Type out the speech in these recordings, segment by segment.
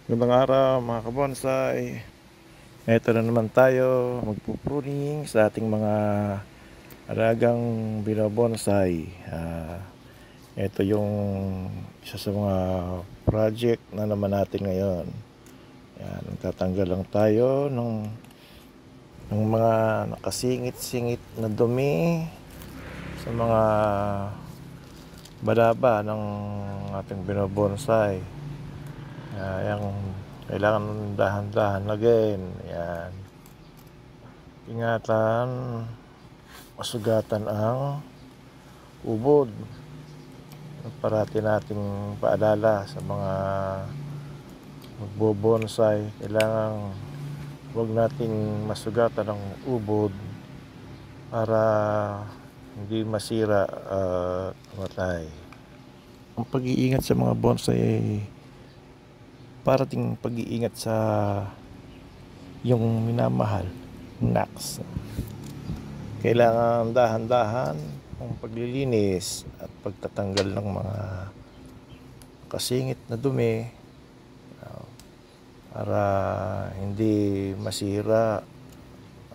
Magandang araw mga kabonsai. Ito na naman tayo magpupruning sa ating mga alagang binobonsai. Ito yung isa sa mga project na naman natin ngayon. Yan, tatanggal lang tayo ng mga nakasingit-singit na dumi sa mga balaba ng ating binobonsai. Yung kailangan dahan-dahan lagin. Yan. Ingatan, masugatan ang ubod. Parati nating paalala sa mga magbobonsai, kailangan huwag nating masugatan ang ubod para hindi masira at matay. Ang pag-iingat sa mga bonsai ay parating pag-iingat sa yung minamahal, Nax. Kailangan dahan-dahan ang paglilinis at pagtatanggal ng mga kasingit na dumi para hindi masira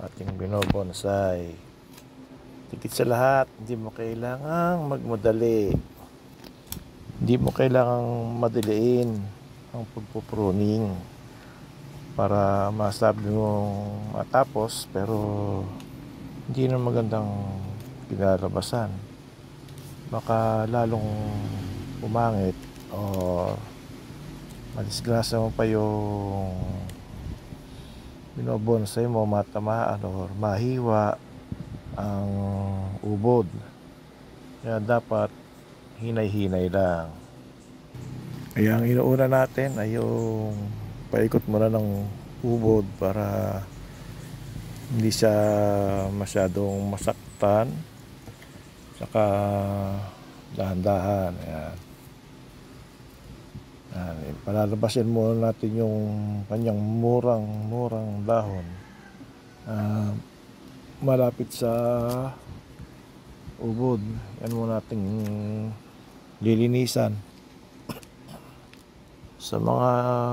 ating binobonsai. Higit sa lahat, hindi mo kailangang magmadali. Hindi mo kailangang madaliin ang pagpupruning para masabi mong matapos pero hindi na magandang pinalabasan. Baka lalong pumangit o madisgrasya mo pa yung binobonsai mo, matamaan o mahiwa ang ubod. Kaya dapat hinay-hinay lang. Kaya ang inuuna natin ay yung paikot muna ng ubod para hindi siya masyadong masaktan, saka dahan-dahan. Ayan. Ayan. Palalabasin muna natin yung kanyang murang dahon malapit sa ubod. Yan muna natin lilinisan. Sa mga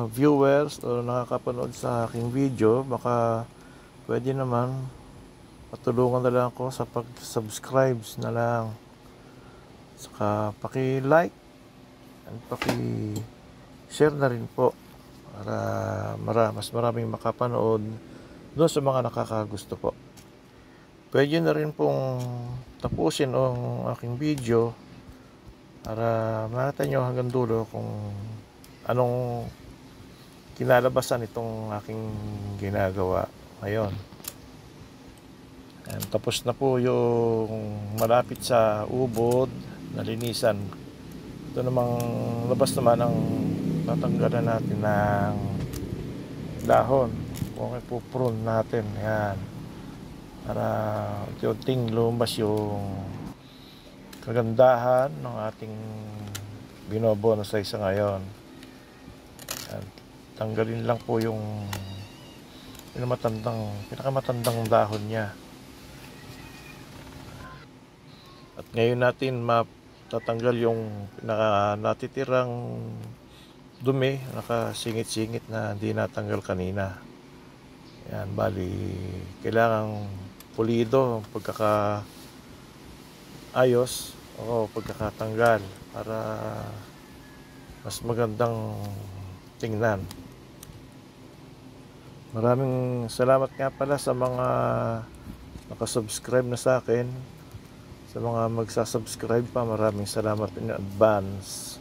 viewers o nakakapanood sa aking video, baka pwede naman patulungan na lang ako sa pag-subscribe na lang, saka paki-like at paki-share na rin po para mas maraming makapanood doon sa mga nakakagusto po. Pwede na rin pong tapusin ang aking video para makita nyo hanggang dulo kung anong kinalabasan itong aking ginagawa ngayon. And tapos na po yung malapit sa ubod, nalinisan. Ito namang labas naman ang tatanggalan natin ng dahon. Okay po, prune natin. Yan. Para unti-unting lumabas yung kagandahan ng ating binobonsai sa ngayon. At tanggalin lang po yung pinakamatandang dahon niya. At ngayon natin matatanggal yung natitirang dumi, nakasingit-singit na hindi natanggal kanina. Yan, bali kailangan pulido ang pagkakaayos o pagkakatanggal para mas magandang tingnan. Maraming salamat nga pala sa mga nakasubscribe na sa akin. Sa mga magsasubscribe pa, maraming salamat in advance.